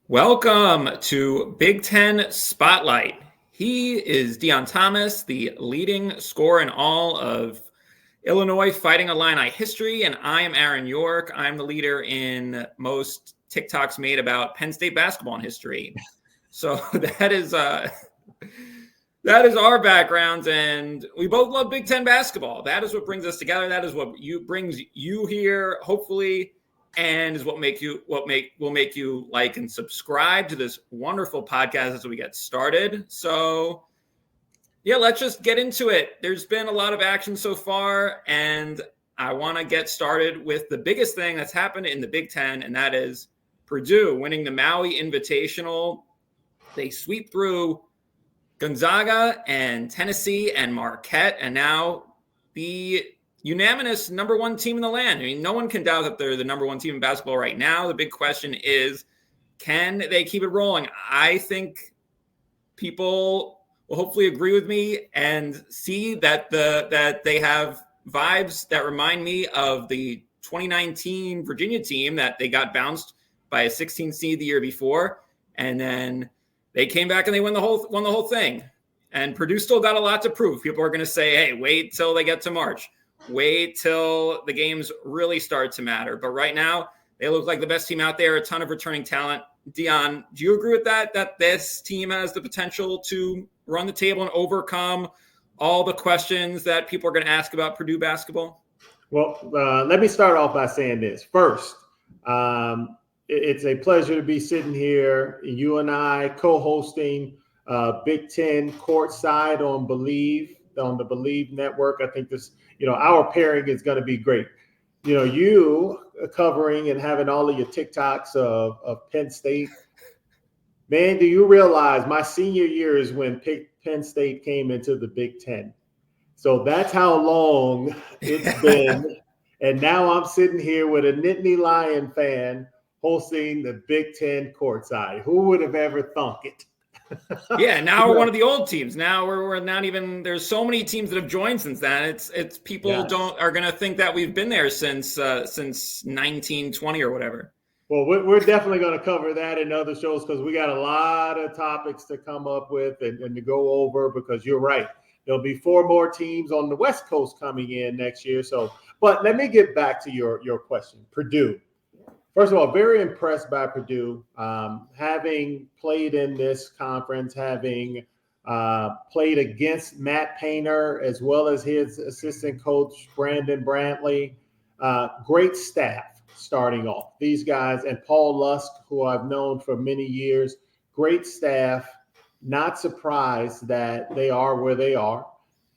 Welcome to Big Ten Spotlight. He is Deon Thomas, the leading scorer in all of Illinois Fighting Illini history, and I am Aaron York. I'm the leader in most TikToks made about Penn State basketball in history. So that is our backgrounds, and we both love Big Ten basketball. That is what brings us together. That is what brings you here, hopefully, and is what will make you like and subscribe to this wonderful podcast as we get started. So yeah, let's just get into it. There's been a lot of action so far, and I want to get started with the biggest thing that's happened in the Big Ten, and that is Purdue winning the Maui Invitational. They sweep through Gonzaga and Tennessee and Marquette, and now the unanimous number one team in the land. I mean, no one can doubt that they're the number one team in basketball right now. The big question is, can they keep it rolling? I think people will hopefully agree with me and see that that they have vibes that remind me of the 2019 Virginia team that they got bounced by a 16 seed the year before, and then they came back and they won the whole thing. And Purdue still got a lot to prove. People are going to say, hey, wait till they get to March. Wait till the games really start to matter. But right now, they look like the best team out there, a ton of returning talent. Deon, do you agree with that this team has the potential to run the table and overcome all the questions that people are going to ask about Purdue basketball? Well, let me start off by saying this. First, it's a pleasure to be sitting here, you and I co-hosting Big Ten courtside on the Believe network. I think this, our pairing is going to be great. You covering and having all of your TikToks of Penn State. Man, do you realize my senior year is when Penn State came into the Big Ten? So that's how long it's been. And now I'm sitting here with a Nittany Lion fan hosting the Big Ten courtside. Who would have ever thunk it? Yeah, now we're one of the old teams. Now we're not even. There's so many teams that have joined since then. It's people are going to think that we've been there since 1920 or whatever. Well, we're definitely going to cover that in other shows because we got a lot of topics to come up with and to go over. Because you're right, there'll be 4 more teams on the West Coast coming in next year. So, but let me get back to your question, Purdue. First of all, very impressed by Purdue, having played in this conference, having played against Matt Painter as well as his assistant coach, Brandon Brantley. Great staff starting off. These guys and Paul Lusk, who I've known for many years, great staff. Not surprised that they are where they are.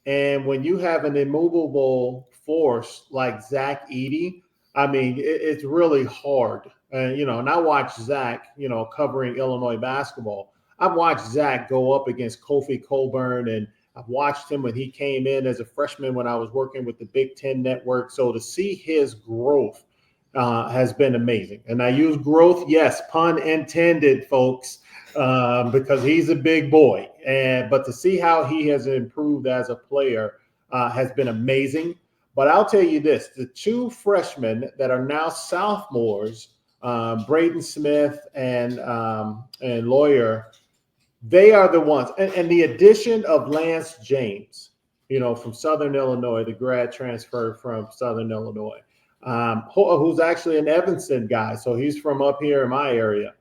And when you have an immovable force like Zach Edey, I mean, it's really hard. And I watched Zach, covering Illinois basketball. I've watched Zach go up against Kofi Cockburn, and I've watched him when he came in as a freshman when I was working with the Big Ten Network. So to see his growth has been amazing. And I use growth, yes, pun intended, folks, because he's a big boy. But to see how he has improved as a player has been amazing. But I'll tell you this, the 2 freshmen that are now sophomores, Braden Smith and Lawyer, they are the ones. And the addition of Lance James, from Southern Illinois, the grad transfer from Southern Illinois, who's actually an Evanston guy. So he's from up here in my area.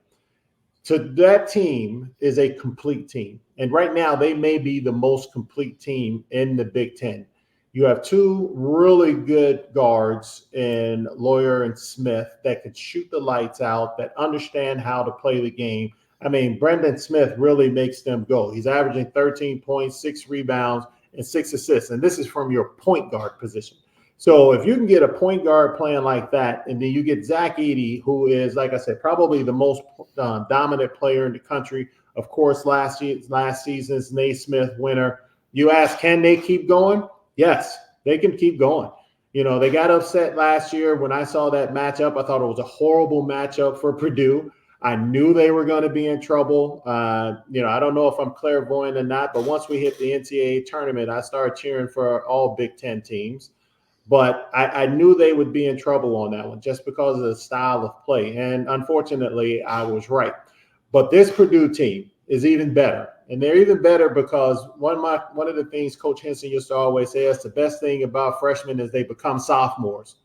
So that team is a complete team. And right now they may be the most complete team in the Big Ten. You have 2 really good guards in Lawyer and Smith that could shoot the lights out, that understand how to play the game. I mean, Brendan Smith really makes them go. He's averaging 13 points, 6 rebounds, and 6 assists. And this is from your point guard position. So if you can get a point guard playing like that, and then you get Zach Edey, who is, like I said, probably the most dominant player in the country. Of course, last season's Naismith winner. You ask, can they keep going? Yes, they can keep going. They got upset last year when I saw that matchup. I thought it was a horrible matchup for Purdue. I knew they were going to be in trouble. I don't know if I'm clairvoyant or not, but once we hit the NCAA tournament, I started cheering for all Big Ten teams. But I knew they would be in trouble on that one just because of the style of play. And unfortunately, I was right. But this Purdue team is even better. And they're even better because one of the things Coach Henson used to always say is the best thing about freshmen is they become sophomores.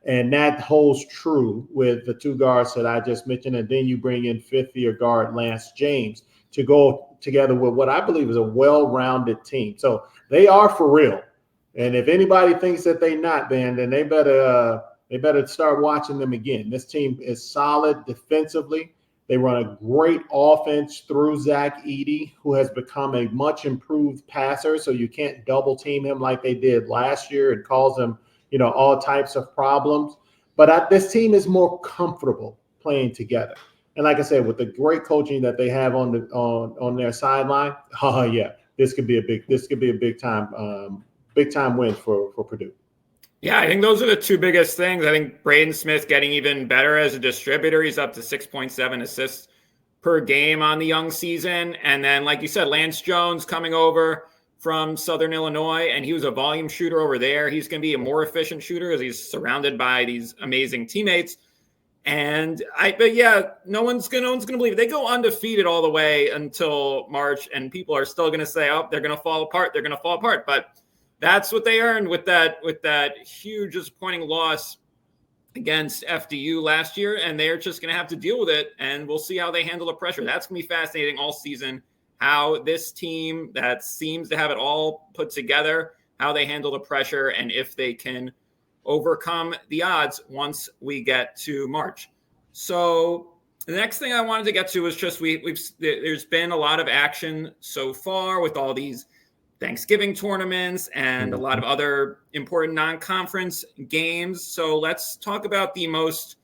And that holds true with the two guards that I just mentioned. And then you bring in fifth-year guard Lance James to go together with what I believe is a well-rounded team. So they are for real. And if anybody thinks that they're not, then they better start watching them again. This team is solid defensively. They run a great offense through Zach Edey, who has become a much improved passer. So you can't double team him like they did last year and cause him, all types of problems. But this team is more comfortable playing together. And like I said, with the great coaching that they have on their sideline, this could be a big time win for Purdue. Yeah, I think those are the two biggest things. I think Braden Smith getting even better as a distributor. He's up to 6.7 assists per game on the young season. And then, like you said, Lance Jones coming over from Southern Illinois, and he was a volume shooter over there. He's going to be a more efficient shooter as he's surrounded by these amazing teammates. And no one's gonna believe it. They go undefeated all the way until March, and people are still gonna say, "Oh, they're gonna fall apart. They're gonna fall apart." But that's what they earned with that huge disappointing loss against FDU last year, and they're just gonna have to deal with it. And we'll see how they handle the pressure. That's gonna be fascinating all season. How this team that seems to have it all put together, how they handle the pressure, and if they can overcome the odds once we get to March. So the next thing I wanted to get to is just there's been a lot of action so far with all these Thanksgiving tournaments and a lot of other important non-conference games. So let's talk about the most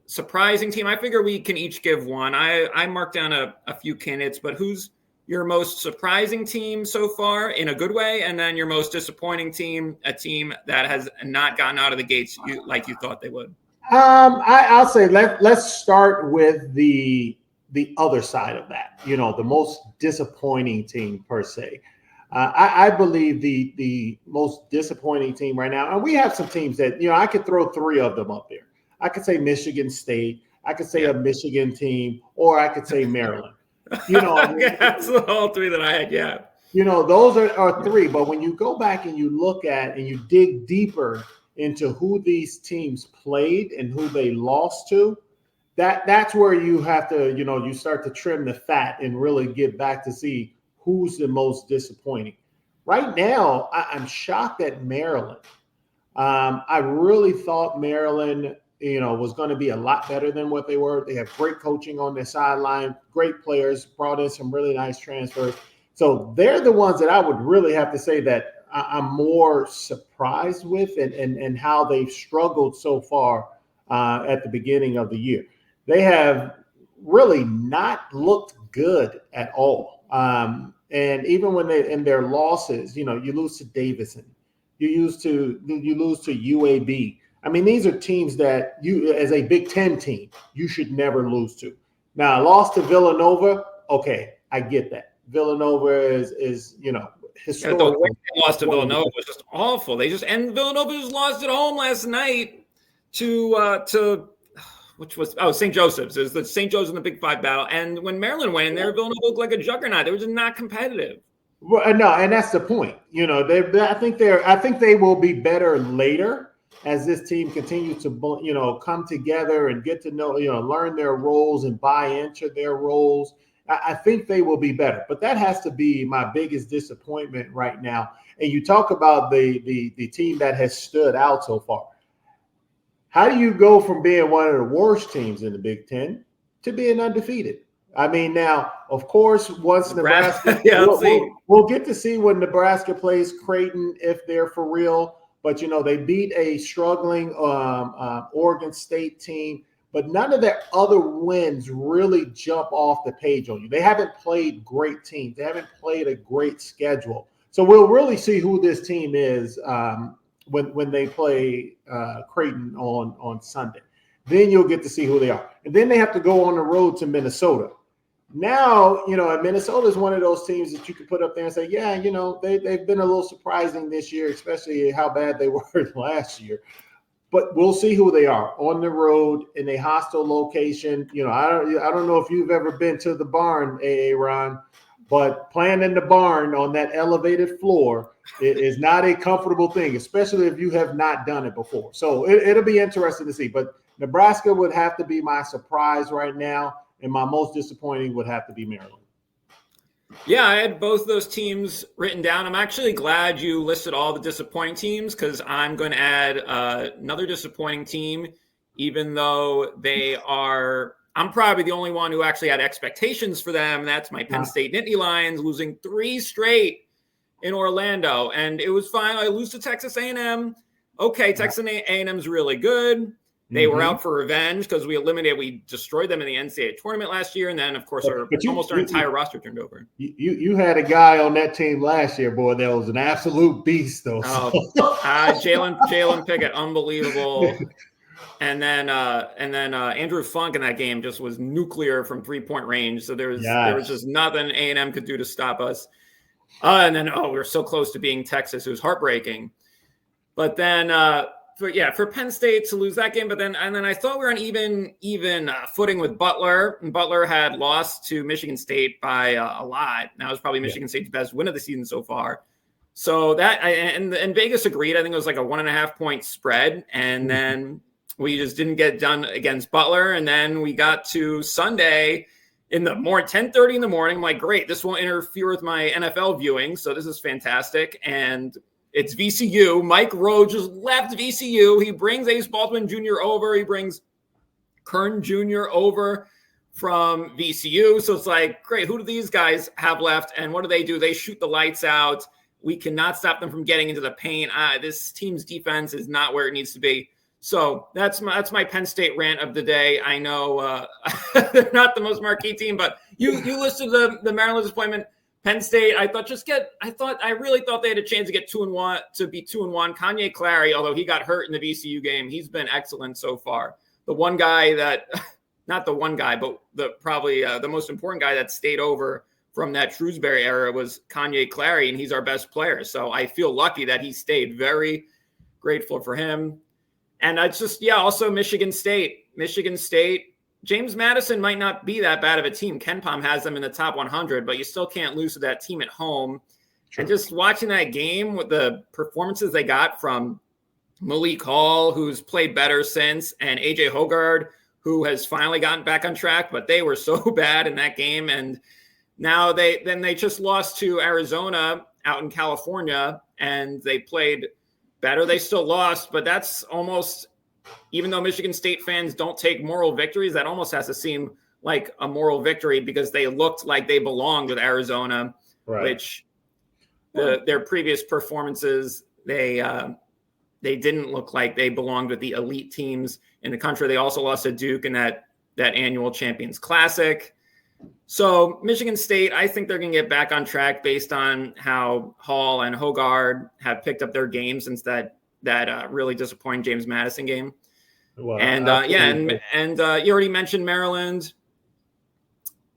surprising team. I figure we can each give one. I marked down a few candidates, but who's your most surprising team so far in a good way, and then your most disappointing team, a team that has not gotten out of the gates like you thought they would? I'll say let's start with the other side of that. The most disappointing team per se. I believe the most disappointing team right now, and we have some teams that I could throw three of them up there. I could say Michigan State, I could say a Michigan team, or I could say Maryland. That's all three that I had. Yeah. Those are three. But when you go back and you look at and you dig deeper into who these teams played and who they lost to, that's where you have to, you start to trim the fat and really get back to see who's the most disappointing. Right now, I'm shocked at Maryland. I really thought Maryland was going to be a lot better than what they were. They have great coaching on their sideline, great players, brought in some really nice transfers. So they're the ones that I would really have to say that I'm more surprised with and how they've struggled so far at the beginning of the year. They have really not looked good at all. And even when in their losses, you lose to Davidson, you lose to UAB. I mean, these are teams that you, as a Big Ten team, you should never lose to. Now, I lost to Villanova. Okay, I get that. Villanova is historic. The way they lost to Villanova was just awful. And Villanova just lost at home last night to which was St. Joseph's. It was the St. Joseph's in the Big Five battle. And when Maryland went in there, Villanova looked like a juggernaut. They were just not competitive. Well, no, and that's the point. I think they will be better later as this team continues to come together and get to know, learn their roles and buy into their roles. I think they will be better, but that has to be my biggest disappointment right now. And you talk about the team that has stood out so far. How do you go from being one of the worst teams in the Big Ten to being undefeated? I mean, now, of course, once Nebraska, we'll get to see when Nebraska plays Creighton if they're for real. But, they beat a struggling Oregon State team. But none of their other wins really jump off the page on you. They haven't played great teams. They haven't played a great schedule. So we'll really see who this team is when they play Creighton on Sunday. Then you'll get to see who they are. And then they have to go on the road to Minnesota. Now, Minnesota is one of those teams that you can put up there and say, they've been a little surprising this year, especially how bad they were last year. but we'll see who they are on the road in a hostile location. I don't know if you've ever been to the barn, Aaron, but playing in the barn on that elevated floor is not a comfortable thing, especially if you have not done it before. So it'll be interesting to see. But Nebraska would have to be my surprise right now, and my most disappointing would have to be Maryland. Yeah, I had both those teams written down. I'm actually glad you listed all the disappointing teams because I'm going to add another disappointing team, even though I'm probably the only one who actually had expectations for them. That's my Penn State Nittany Lions losing 3 straight in Orlando. And it was fine. I lose to Texas A&M. Okay, Texas A&M's really good. They were out for revenge because we destroyed them in the NCAA tournament last year. And then, of course, our entire roster turned over. You had a guy on that team last year, boy, that was an absolute beast, though. Jalen Pickett, unbelievable. And then Andrew Funk in that game just was nuclear from 3-point range. So there was just nothing A&M could do to stop us. And then, we were so close to being Texas. It was heartbreaking. But then, for Penn State to lose that game, and then I thought we were on even footing with Butler. And Butler had lost to Michigan State by a lot. That was probably Michigan State's best win of the season so far. So and Vegas agreed. I think it was like a 1.5 point spread, and then we just didn't get done against Butler. And then we got to Sunday in the 10:30 in the morning. I'm like, great, this won't interfere with my NFL viewing, so this is fantastic. And it's VCU. Mike Rowe just left VCU. He brings Ace Baldwin Jr. over. He brings Kern Jr. over from VCU. So it's like, great, who do these guys have left? And what do? They shoot the lights out. We cannot stop them from getting into the paint. This team's defense is not where it needs to be. So that's my Penn State rant of the day. I know they're not the most marquee team, but you listed the Maryland disappointment. Penn State, I really thought they had a chance to get 2-1, to be 2-1. Kanye Clary, although he got hurt in the VCU game, he's been excellent so far. The one guy not the one guy, but the most important guy that stayed over from that Shrewsbury era was Kanye Clary, and he's our best player. So I feel lucky that he stayed. Very grateful for him. And it's just, also Michigan State. James Madison might not be that bad of a team. KenPom has them in the top 100, but you still can't lose to that team at home. True. And just watching that game with the performances they got from Malik Hall, who's played better since, and AJ Hoggard, who has finally gotten back on track, but they were so bad in that game. And now they just lost to Arizona out in California, and they played better. They still lost, but that's almost, even though Michigan State fans don't take moral victories, that almost has to seem like a moral victory because they looked like they belonged with Arizona, which their previous performances, they didn't look like they belonged with the elite teams in the country. They also lost to Duke in that annual Champions Classic. So Michigan State, I think they're going to get back on track based on how Hall and Hoggard have picked up their game since that really disappointing James Madison game. Well, and you already mentioned Maryland.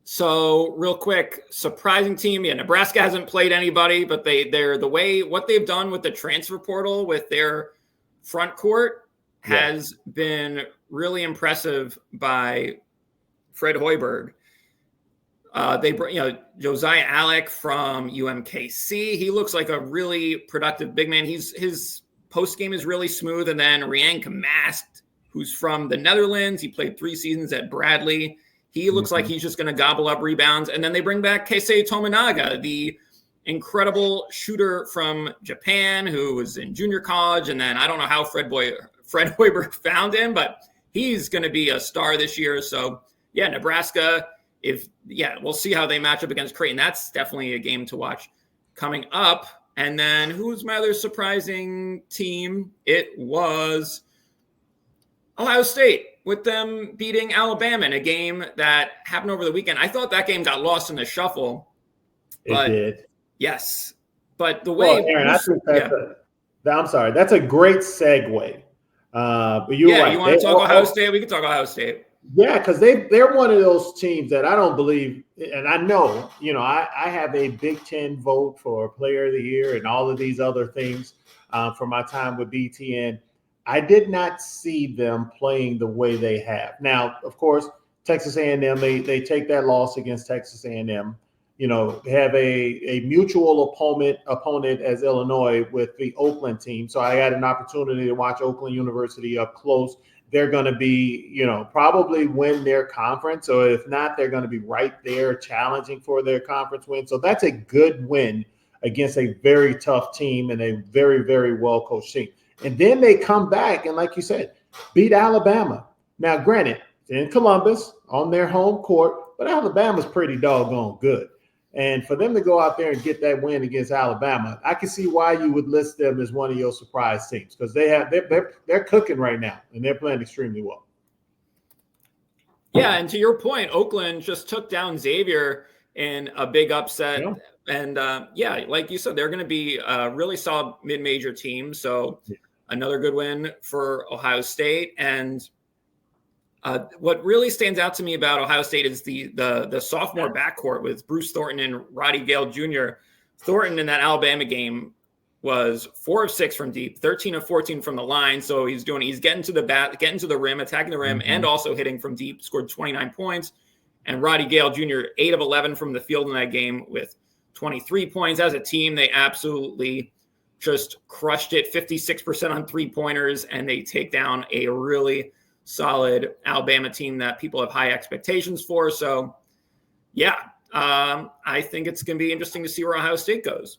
So real quick, surprising team. Yeah, Nebraska hasn't played anybody, but what they've done with the transfer portal with their front court has been really impressive by Fred Hoiberg. They bring, Josiah Alec from UMKC. He looks like a really productive big man. His post game is really smooth. And then Rian Kamast, who's from the Netherlands. He played 3 seasons at Bradley. He looks like he's just going to gobble up rebounds. And then they bring back Keisei Tominaga, the incredible shooter from Japan who was in junior college. And then I don't know how Fred Hoiberg found him, but he's going to be a star this year. So, Nebraska, we'll see how they match up against Creighton. That's definitely a game to watch coming up. And then who's my other surprising team? It was Ohio State, with them beating Alabama in a game that happened over the weekend. I thought that game got lost in the shuffle. It did. Yes. But the way Aaron, I'm sorry. That's a great segue. But you're right. You want to talk Ohio State? We can talk Ohio State. Yeah, because they're one of those teams that I don't believe, and I know, I have a Big Ten vote for Player of the Year and all of these other things from my time with BTN. I did not see them playing the way they have. Now, of course, Texas A&M, they take that loss against Texas A&M. You know, have a mutual opponent as Illinois with the Oakland team. So I had an opportunity to watch Oakland University up close. They're going to be, you know, probably win their conference. So if not, they're going to be right there challenging for their conference win. So that's a good win against a very tough team and a very, very well-coached team. And then they come back and, like you said, beat Alabama. Now, granted, in Columbus on their home court, but Alabama's pretty doggone good. And for them to go out there and get that win against Alabama, I can see why you would list them as one of your surprise teams, because they're cooking right now and they're playing extremely well. Yeah, and to your point, Oakland just took down Xavier in a big upset. Yeah. And like you said, they're going to be a really solid mid-major team. So another good win for Ohio State. And what really stands out to me about Ohio State is the sophomore backcourt with Bruce Thornton and Roddy Gale Jr. Thornton in that Alabama game was 4 of 6 from deep, 13 of 14 from the line. So he's getting to the rim, attacking the rim, and also hitting from deep. Scored 29 points. And Roddy Gale Jr. 8 of 11 from the field in that game with 23 points. As a team, they absolutely just crushed it. 56% on 3-pointers, and they take down a really solid Alabama team that people have high expectations for. So, yeah, I think it's going to be interesting to see where Ohio State goes.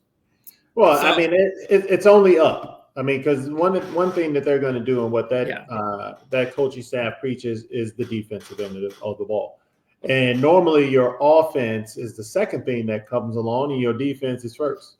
Well, I mean, it's only up. I mean, because one thing that they're going to do and what that coaching staff preaches is the defensive end of the ball. And normally your offense is the second thing that comes along and your defense is first.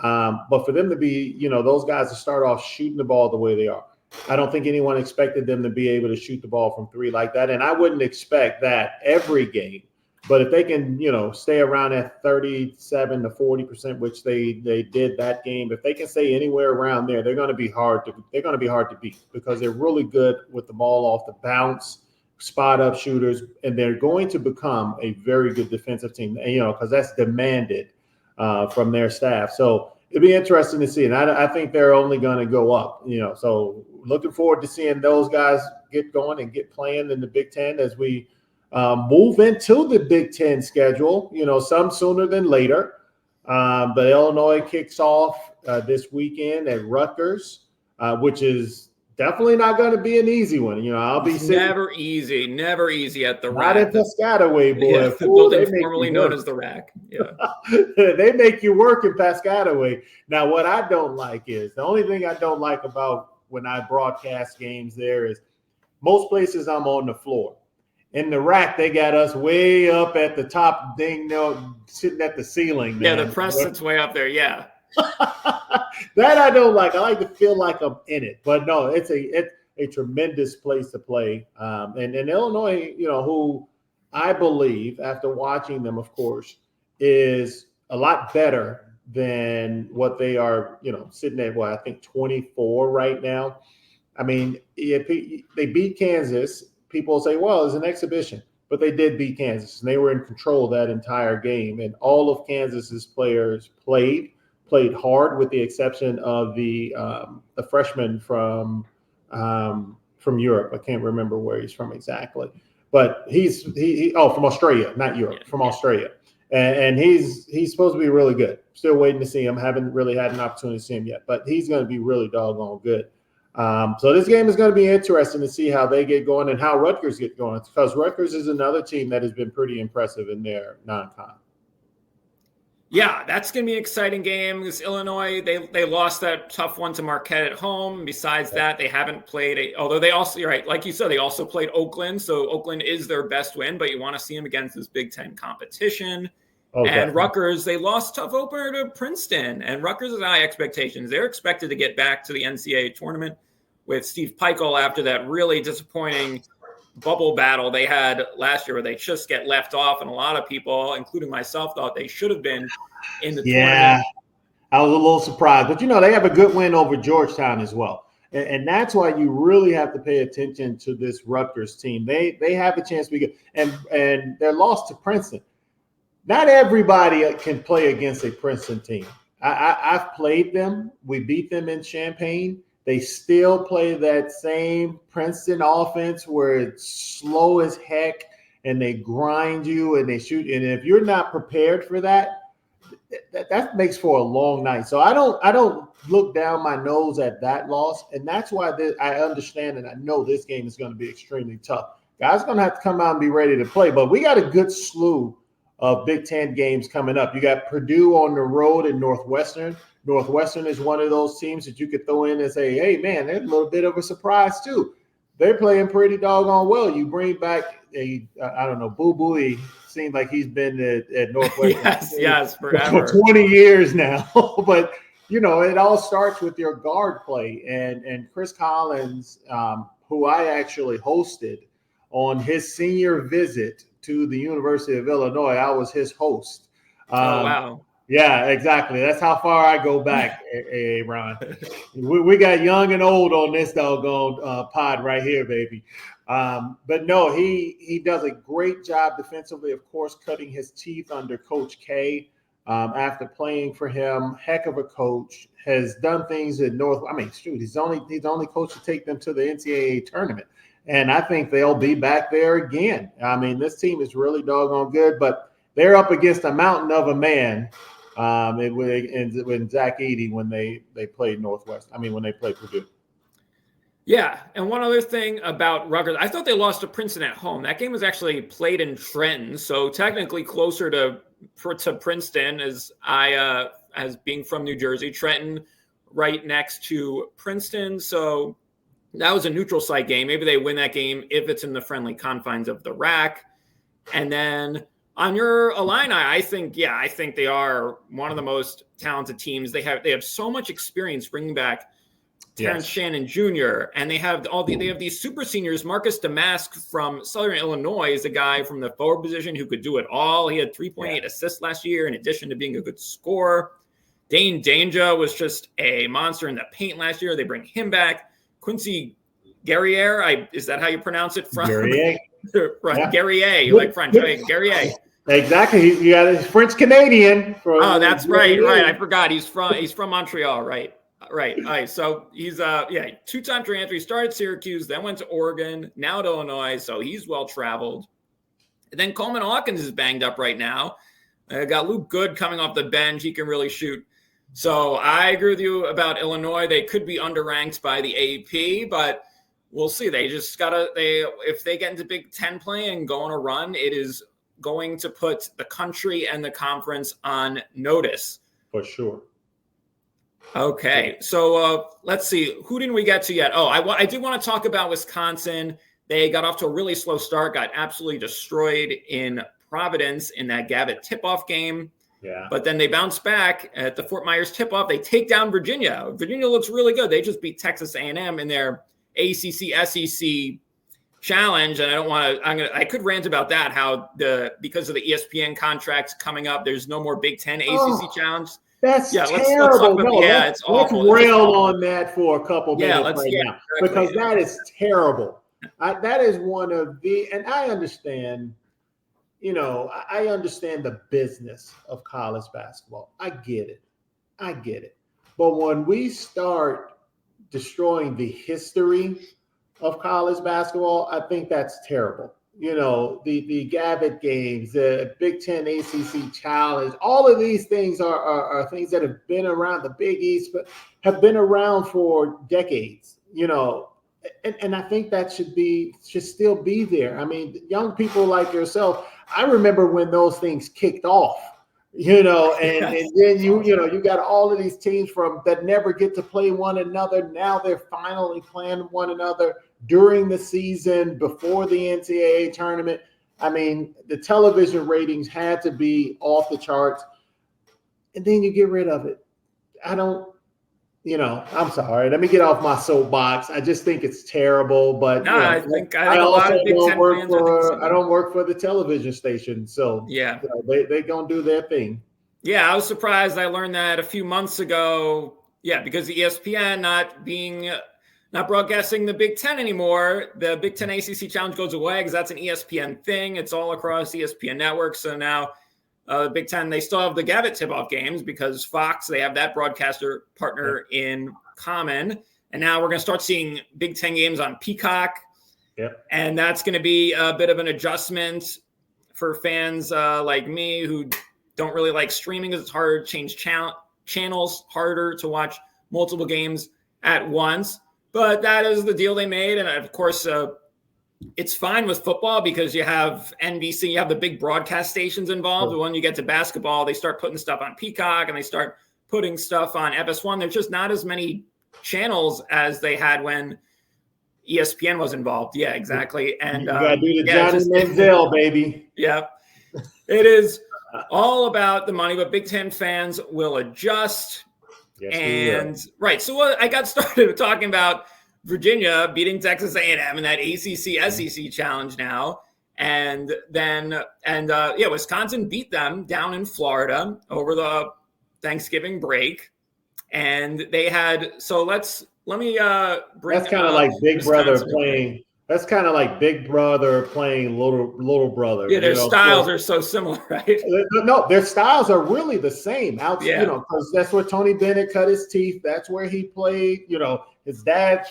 But for them to be, you know, those guys to start off shooting the ball the way they are, I don't think anyone expected them to be able to shoot the ball from 3 like that. And I wouldn't expect that every game. But if they can, you know, stay around at 37 to 40%, which they did that game, if they can stay anywhere around there, they're going to be hard to beat, because they're really good with the ball off the bounce, spot up shooters, and they're going to become a very good defensive team, you know, because that's demanded from their staff. So it'd be interesting to see. And I think they're only going to go up, you know, so looking forward to seeing those guys get going and get playing in the Big Ten as we move into the Big Ten schedule, you know, some sooner than later. But Illinois kicks off this weekend at Rutgers, which is definitely not going to be an easy one. You know, I'll be sitting. Never easy at the Not Rack. at Piscataway, boy. Yeah, the building formerly known as the Rack. Yeah. They make you work in Piscataway. Now, what I don't like is, the only thing I don't like about when I broadcast games there is most places I'm on the floor. In the Rack, they got us way up at the top, sitting at the ceiling. Man. Yeah, the press sits way up there. Yeah. That I don't like. I like to feel like I'm in it. But no, it's a tremendous place to play. And Illinois, you know, who I believe, after watching them, of course, is a lot better than what they are, you know, sitting at, I think 24 right now. I mean, if they beat Kansas, people say, well, it's an exhibition, but they did beat Kansas, and they were in control of that entire game. And all of Kansas's players played hard, with the exception of the freshman from Europe. I can't remember where he's from exactly, but he's from Australia, not Europe, from Australia. And he's supposed to be really good. Still waiting to see him. Haven't really had an opportunity to see him yet, but he's going to be really doggone good. So this game is going to be interesting to see how they get going and how Rutgers get going, because Rutgers is another team that has been pretty impressive in their non-con. Yeah, that's going to be an exciting game. Because Illinois, they lost that tough one to Marquette at home. Besides that, they haven't played although they also, you're right, like you said, they also played Oakland. So Oakland is their best win, but you want to see them against this Big Ten competition. And Rutgers, they lost tough opener to Princeton. And Rutgers has high expectations. They're expected to get back to the NCAA tournament with Steve Peichel after that really disappointing bubble battle they had last year, where they just get left off. And a lot of people, including myself, thought they should have been in the tournament. Yeah, I was a little surprised. But, you know, they have a good win over Georgetown as well. And that's why you really have to pay attention to this Rutgers team. They have a chance to be good. And their loss to Princeton. Not everybody can play against a Princeton team. I've played them. We beat them in Champaign. They still play that same Princeton offense where it's slow as heck and they grind you and they shoot. And if you're not prepared for that makes for a long night. So I don't look down my nose at that loss. And that's why I understand and I know this game is going to be extremely tough. Guys going to have to come out and be ready to play. But we got a good slew of Big Ten games coming up. You got Purdue on the road in Northwestern. Northwestern is one of those teams that you could throw in and say, hey, man, they're a little bit of a surprise too. They're playing pretty doggone well. You bring back Boo Boo. He seems like he's been at Northwestern forever. for 20 years now. But, it all starts with your guard play. And Chris Collins, who I actually hosted on his senior visit to the University of Illinois, I was his host. Oh, wow. Yeah, exactly. That's how far I go back, Ron. We got young and old on this doggone pod right here, baby. But no, he does a great job defensively, of course, cutting his teeth under Coach K after playing for him. Heck of a coach, has done things at North. I mean, shoot, he's the only coach to take them to the NCAA tournament. And I think they'll be back there again. I mean, this team is really doggone good, but they're up against a mountain of a man. When Zach Edey, when they played when they played Purdue. Yeah, and one other thing about Rutgers, I thought they lost to Princeton at home. That game was actually played in Trenton, so technically closer to Princeton as being from New Jersey. Trenton right next to Princeton, so that was a neutral site game. Maybe they win that game if it's in the friendly confines of the RAC. And then on your Illini, I think they are one of the most talented teams. They have so much experience bringing back Terrence Shannon Jr. and they have these super seniors. Marcus Damask from Southern Illinois is a guy from the forward position who could do it all. He had 3.8 assists last year in addition to being a good scorer. Dane Danger was just a monster in the paint last year. They bring him back. Quincy Guerrier, is that how you pronounce it? From Guerrier. Right, Guerrier, you like French, right? Guerrier. Exactly. You got a French Canadian. Oh, that's right. I forgot. He's from Montreal, right? Right. All right. So he's two-time transfer. He started Syracuse, then went to Oregon, now to Illinois. So he's well traveled. And then Coleman Hawkins is banged up right now. Got Luke Good coming off the bench. He can really shoot. So I agree with you about Illinois. They could be underranked by the AP, but we'll see. They just if they get into Big Ten play and go on a run, it is going to put the country and the conference on notice. For sure. Okay, so let's see. Who didn't we get to yet? Oh, I did want to talk about Wisconsin. They got off to a really slow start, got absolutely destroyed in Providence in that Gavitt tip-off game. Yeah. But then they bounce back at the Fort Myers tip-off. They take down Virginia. Virginia looks really good. They just beat Texas A&M in their ACC SEC challenge, and I could rant about that, how because of the ESPN contracts coming up, there's no more Big Ten ACC challenge. That's terrible. It's awful. Let's rail on that for a couple minutes now, exactly. Because that is terrible. That is one of and I understand, I understand the business of college basketball. I get it. But when we start destroying the history of college basketball, I think that's terrible. The Gavitt games, the Big Ten ACC challenge, all of these things are things that have been around, the Big East, but have been around for decades, and I think that should still be there. I mean, young people like yourself, I remember when those things kicked off, and then you got all of these teams that never get to play one another. Now they're finally playing one another during the season, before the NCAA tournament. I mean, the television ratings had to be off the charts, and then you get rid of it. I'm sorry. Let me get off my soapbox. I just think it's terrible. But no, I think a lot of Big Ten fans I don't work for the television station, so yeah, they gonna do their thing. Yeah, I was surprised. I learned that a few months ago. Yeah, because the ESPN not broadcasting the Big Ten anymore. The Big Ten ACC Challenge goes away because that's an ESPN thing. It's all across ESPN Network. So now the Big Ten, they still have the Gavitt tip-off games because Fox, they have that broadcaster partner in common. And now we're going to start seeing Big Ten games on Peacock. Yep. And that's going to be a bit of an adjustment for fans like me who don't really like streaming because it's harder to change channels, harder to watch multiple games at once. But that is the deal they made. And of course, it's fine with football because you have NBC, you have the big broadcast stations involved. But when you get to basketball, they start putting stuff on Peacock and they start putting stuff on FS1. There's just not as many channels as they had when ESPN was involved. Yeah, exactly. And you got to do the Johnny Manziel, baby. Yeah. It is all about the money, but Big Ten fans will adjust. Yes, and right. So I got started talking about Virginia beating Texas A&M in that ACC SEC challenge now. And then, Wisconsin beat them down in Florida over the Thanksgiving break. And they had, let me bring that's kind of like Big Brother playing. That's kind of like Big Brother playing little brother. Yeah, their styles are so similar, right? No, their styles are really the same. Because that's where Tony Bennett cut his teeth. That's where he played. His dad.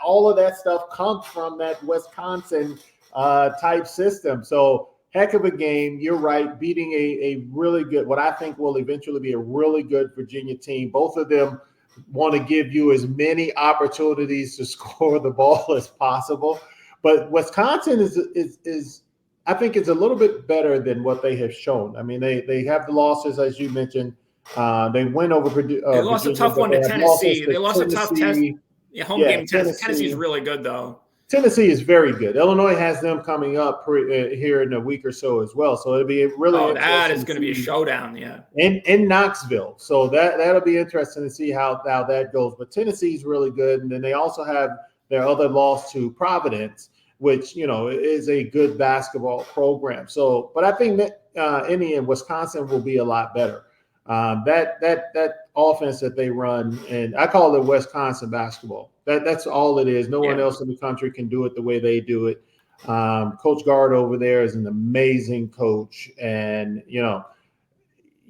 All of that stuff comes from that Wisconsin type system. So heck of a game. You're right. Beating a really good, what I think will eventually be a really good Virginia team. Both of them want to give you as many opportunities to score the ball as possible. But Wisconsin is I think it's a little bit better than what they have shown. I mean, they have the losses, as you mentioned. They went over Purdue. They lost Virginia, a tough one to Tennessee. They lost Tennessee. A tough test. Yeah, home game test. Tennessee's really good, though. Tennessee is very good. Illinois has them coming up here in a week or so as well. So it'll be really interesting. That is going to be a showdown, yeah. In Knoxville. So that'll be interesting to see how that goes. But Tennessee's really good. And then they also have their other loss to Providence, which, is a good basketball program. So, but I think that Wisconsin will be a lot better. That offense that they run, and I call it Wisconsin basketball. That's all it is. No one else in the country can do it the way they do it. Coach Gard over there is an amazing coach, and you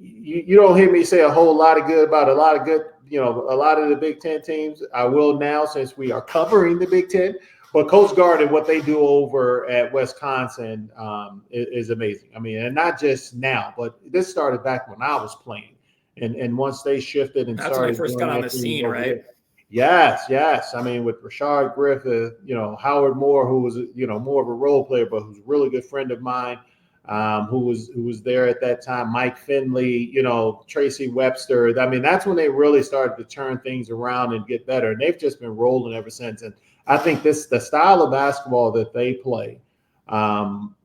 don't hear me say a whole lot of good about a lot of the Big Ten teams. I will now, since we are covering the Big Ten. But Coach Gard and what they do over at Wisconsin is amazing. I mean, and not just now, but this started back when I was playing. And once they shifted and that's started. That's when I first got on the scene, right? Yes. I mean, with Rashard Griffith, Howard Moore, who was, more of a role player, but who's a really good friend of mine, who was there at that time, Mike Finley, Tracy Webster. I mean, that's when they really started to turn things around and get better. And they've just been rolling ever since. And I think the style of basketball that they play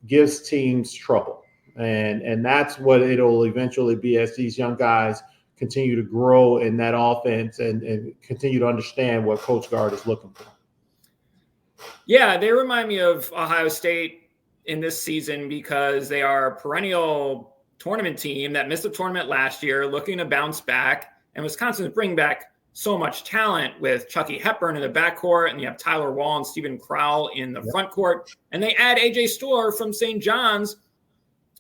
gives teams trouble. And that's what it'll eventually be as these young guys continue to grow in that offense and continue to understand what Coach Gard is looking for. Yeah, they remind me of Ohio State in this season because they are a perennial tournament team that missed the tournament last year, looking to bounce back. And Wisconsin is bringing back so much talent with Chucky Hepburn in the backcourt, and you have Tyler Wall and Stephen Crowell in the front court. And they add AJ Storr from St. John's,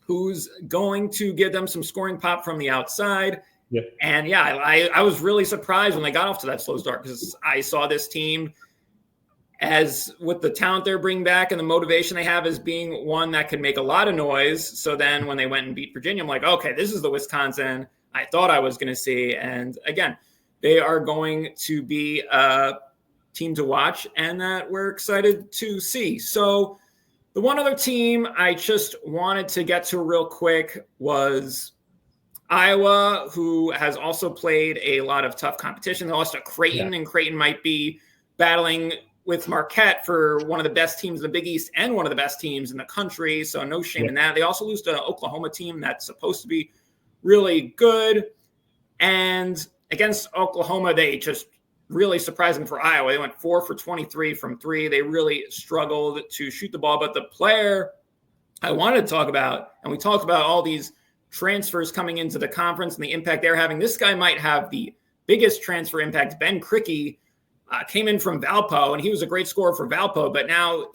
who's going to give them some scoring pop from the outside. Yep. And I was really surprised when they got off to that slow start because I saw this team as with the talent they're bringing back and the motivation they have as being one that could make a lot of noise. So then when they went and beat Virginia, I'm like, okay, this is the Wisconsin I thought I was going to see. And again, they are going to be a team to watch and that we're excited to see. So the one other team I just wanted to get to real quick was Iowa, who has also played a lot of tough competition. They lost to Creighton, and Creighton might be battling with Marquette for one of the best teams in the Big East and one of the best teams in the country. So no shame in that. They also lose to an Oklahoma team that's supposed to be really good. And against Oklahoma, they just really surprising for Iowa. They went 4 for 23 from three. They really struggled to shoot the ball. But the player I wanted to talk about, and we talked about all these transfers coming into the conference and the impact they're having. This guy might have the biggest transfer impact. Ben Krikke came in from Valpo, and he was a great scorer for Valpo. But now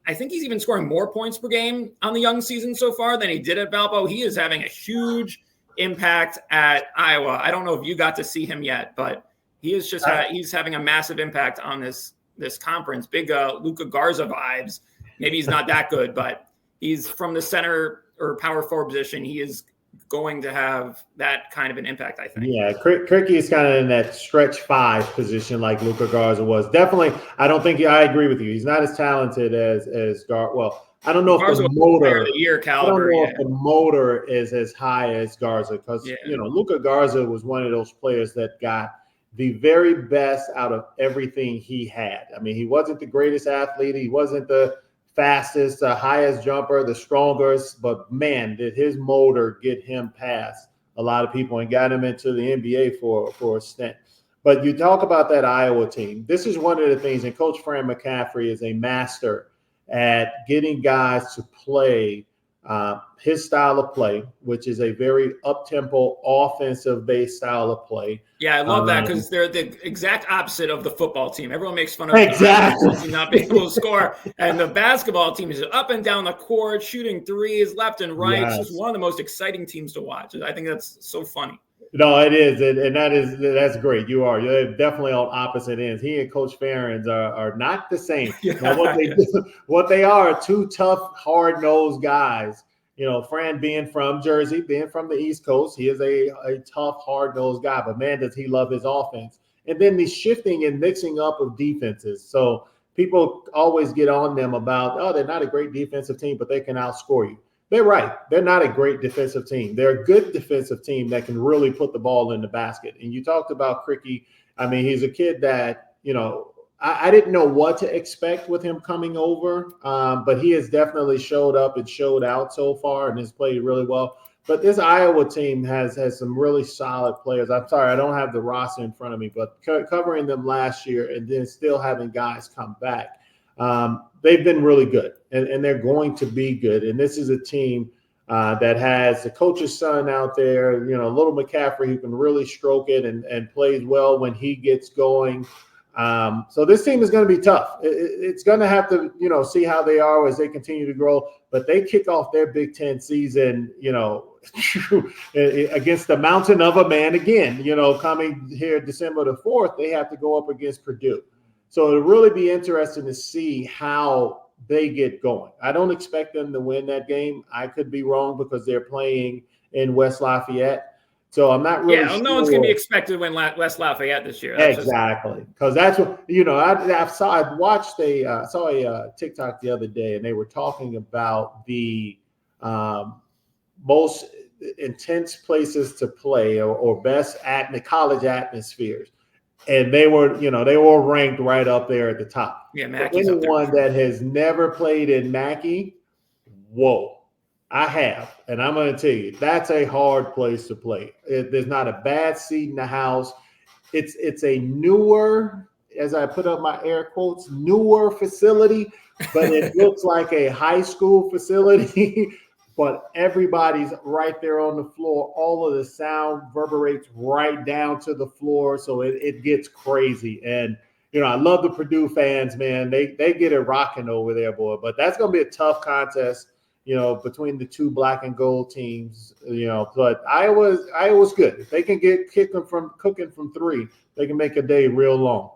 I think he's even scoring more points per game on the young season so far than he did at Valpo. He is having a huge impact at Iowa. I don't know if you got to see him yet, but He is just he's having a massive impact on this conference. Big Luka Garza vibes. Maybe he's not that good, but he's from the center or power forward position. He is going to have that kind of an impact, I think. Yeah, Cricky is kind of in that stretch 5 position like Luka Garza was. Definitely, I don't think I agree with you. He's not as talented as Garza. Well, I don't know if the motor. If the motor is as high as Garza because Luka Garza was one of those players that got the very best out of everything he had. I mean, he wasn't the greatest athlete. He wasn't the fastest, the highest jumper, the strongest, but man, did his motor get him past a lot of people and got him into the NBA for a stint. But you talk about that Iowa team. This is one of the things, and Coach Fran McCaffrey is a master at getting guys to play his style of play, which is a very up-tempo, offensive-based style of play. Yeah, I love that because they're the exact opposite of the football team. Everyone makes fun of not being able to score. And the basketball team is up and down the court, shooting threes left and right. Yes. It's just one of the most exciting teams to watch. I think that's so funny. No, it is. And that's great. You're definitely on opposite ends. He and Coach Ferentz are not the same. What they are 2 tough, hard-nosed guys. Fran being from Jersey, being from the East Coast, he is a tough, hard-nosed guy. But, man, does he love his offense. And then the shifting and mixing up of defenses. So people always get on them about, they're not a great defensive team, but they can outscore you. They're right. They're not a great defensive team. They're a good defensive team that can really put the ball in the basket. And you talked about Cricky. I mean, he's a kid that, I didn't know what to expect with him coming over, but he has definitely showed up and showed out so far and has played really well. But this Iowa team has some really solid players. I'm sorry, I don't have the roster in front of me, but covering them last year and then still having guys come back, they've been really good, and they're going to be good. And this is a team that has the coach's son out there, little McCaffrey, who can really stroke it and plays well when he gets going. So this team is going to be tough. It's going to have to, see how they are as they continue to grow. But they kick off their Big Ten season, against the mountain of a man again. Coming here December the 4th, they have to go up against Purdue. So it'll really be interesting to see how they get going. I don't expect them to win that game. I could be wrong because they're playing in West Lafayette. So I'm not really sure. No one's going to be expected to win West Lafayette this year. Exactly. Because that's what, I saw a TikTok the other day, and they were talking about the most intense places to play or best at the college atmospheres. And they were ranked right up there at the top. Yeah, Mackey's up there. Anyone that has never played in Mackey, whoa. I have, and I'm going to tell you, that's a hard place to play. There's not a bad seat in the house. It's a newer, as I put up my air quotes, newer facility, but it looks like a high school facility. But everybody's right there on the floor. All of the sound reverberates right down to the floor, so it gets crazy. And I love the Purdue fans, man. They get it rocking over there, boy. But that's going to be a tough contest. Between the 2 black and gold teams, but Iowa's good. If they can get cooking from 3, they can make a day real long.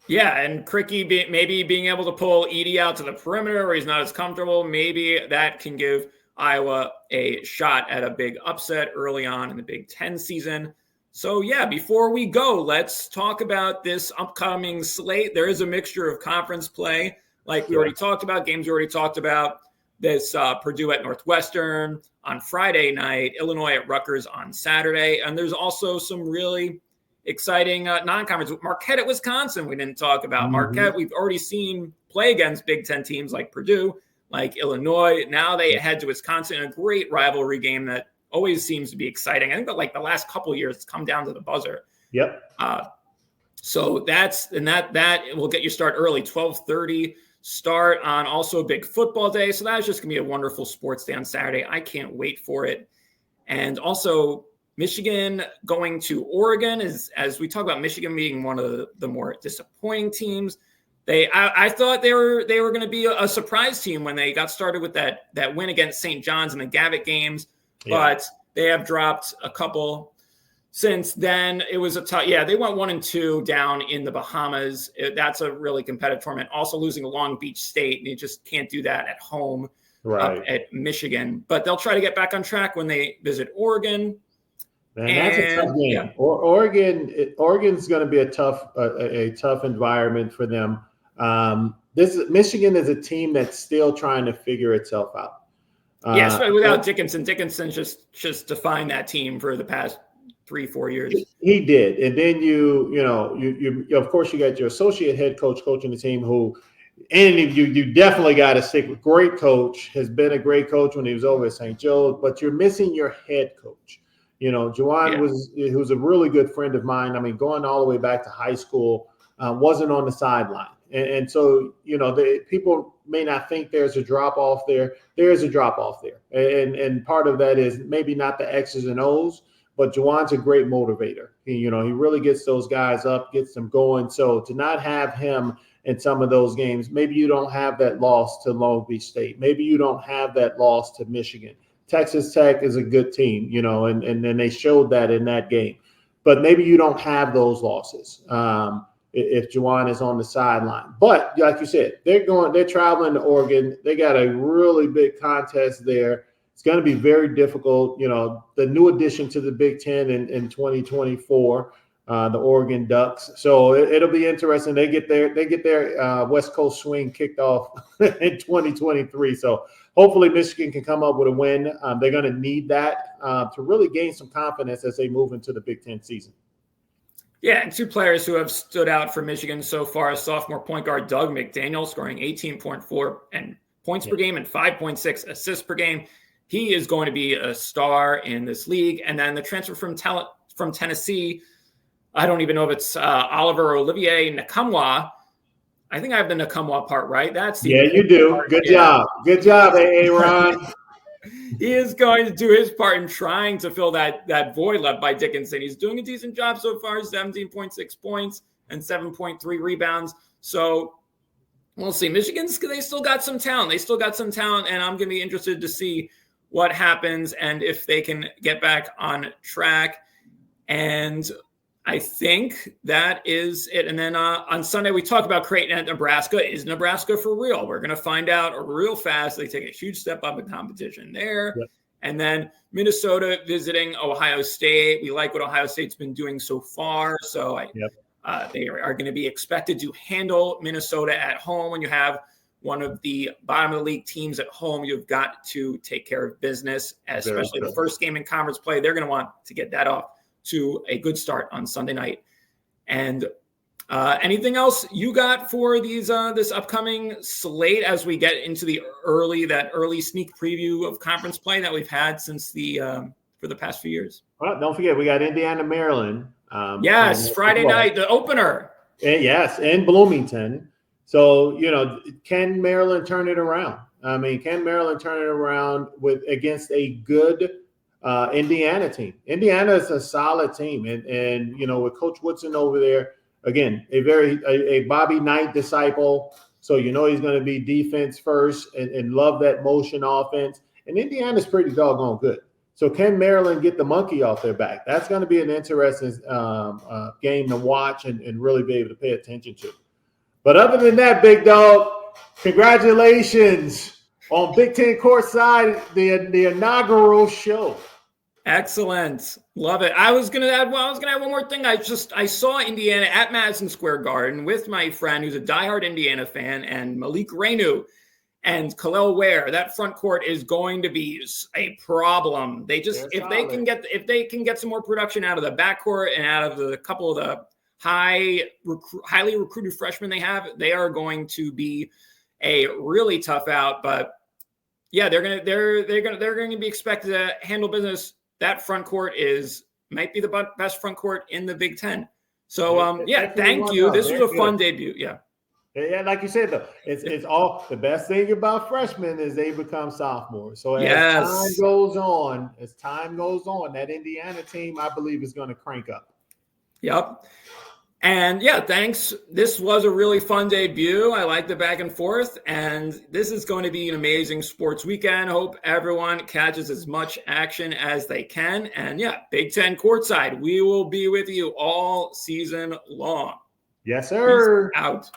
Yeah, and Cricky maybe being able to pull Edey out to the perimeter where he's not as comfortable, maybe that can give Iowa a shot at a big upset early on in the Big Ten season. So, yeah, before we go, let's talk about this upcoming slate. There is a mixture of conference play, like we already talked about, games we already talked about. This Purdue at Northwestern on Friday night, Illinois at Rutgers on Saturday. And there's also some really exciting non-conference. Marquette at Wisconsin we didn't talk about. Marquette, we've already seen play against Big Ten teams like Purdue, like Illinois. Now they head to Wisconsin, a great rivalry game that always seems to be exciting. I think that like the last couple of years, it's come down to the buzzer. Yep. So that will get you start early, 12:30. Start on also a big football day. So that's just going to be a wonderful sports day on Saturday. I can't wait for it. And also Michigan going to Oregon is, as we talk about Michigan being one of the more disappointing teams. I thought they were going to be a surprise team when they got started with that win against St. John's in the Gavitt games, but they have dropped a couple since then, it was a tough. Yeah, they went 1-2 down in the Bahamas. That's a really competitive tournament. Also losing to Long Beach State, and you just can't do that at home up at Michigan. But they'll try to get back on track when they visit Oregon. And that's a tough game. Yeah. Oregon's going to be a tough environment for them. Michigan is a team that's still trying to figure itself out. Yes, but without Dickinson. Dickinson just defined that team for the past 3-4 years. He did. And then you of course you got your associate head coach coaching the team and you definitely got to stick with great coach, has been a great coach when he was over at St. Joe's, but you're missing your head coach. Juwan who's a really good friend of mine. I mean, going all the way back to high school, wasn't on the sideline. And so, people may not think there's a drop off there. There is a drop off there. And part of that is maybe not the X's and O's, but Juwan's a great motivator. He really gets those guys up, gets them going. So to not have him in some of those games, maybe you don't have that loss to Long Beach State. Maybe you don't have that loss to Michigan. Texas Tech is a good team, and then they showed that in that game. But maybe you don't have those losses if Juwan is on the sideline. But like you said, they're traveling to Oregon. They got a really big contest there. It's going to be very difficult. The new addition to the Big Ten in 2024, the Oregon Ducks. So it'll be interesting. They get their West Coast swing kicked off in 2023. So hopefully Michigan can come up with a win. They're going to need that to really gain some confidence as they move into the Big Ten season. Yeah, and two players who have stood out for Michigan so far: sophomore point guard Doug McDaniel, scoring 18.4 and points per game and 5.6 assists per game. He is going to be a star in this league. And then the transfer from Tennessee, I don't even know if it's Oliver Olivier Nkamwa. I think I have the Nkamwa part right. That's the you do. Part. Good job. Good job, Aaron. He is going to do his part in trying to fill that void left by Dickinson. He's doing a decent job so far, 17.6 points and 7.3 rebounds. So we'll see. They still got some talent. And I'm going to be interested to see what happens and if they can get back on track. And I think that is it. And then on Sunday, we talk about Creighton at Nebraska. Is Nebraska for real? We're going to find out real fast. They take a huge step up in competition there. Yep. And then Minnesota visiting Ohio State. We like what Ohio State's been doing so far. So they are going to be expected to handle Minnesota at home. When you have one of the bottom of the league teams at home, you've got to take care of business, especially the first game in conference play. They're going to want to get that off to a good start on Sunday night. And anything else you got for these this upcoming slate as we get into the early sneak preview of conference play that we've had since for the past few years? Well, don't forget we got Indiana, Maryland. Yes, Friday night, the opener. Yes, in Bloomington. So can Maryland turn it around? I mean, can Maryland turn it around against a good Indiana team? Indiana is a solid team, and with Coach Woodson over there, again, a Bobby Knight disciple. So he's going to be defense first and love that motion offense. And Indiana's pretty doggone good. So can Maryland get the monkey off their back? That's going to be an interesting game to watch and really be able to pay attention to. But other than that, big dog, congratulations on Big Ten Courtside, the inaugural show. Excellent. Love it. I was going to add one more thing. I saw Indiana at Madison Square Garden with my friend who's a diehard Indiana fan, and Malik Reinu and Khalil Ware. That front court is going to be a problem. If they can get some more production out of the backcourt and out of the couple of the highly recruited freshmen they have, they are going to be a really tough out. But yeah, they're going to be expected to handle business. That front court might be the best front court in the Big Ten. So thank you. This was a fun debut. Yeah. Yeah, like you said though, it's all the best thing about freshmen is they become sophomores. So as time goes on, that Indiana team I believe is going to crank up. Yep. And yeah, thanks. This was a really fun debut. I like the back and forth, and this is going to be an amazing sports weekend. Hope everyone catches as much action as they can. And yeah, Big Ten courtside, we will be with you all season long. Yes, sir. Peace out.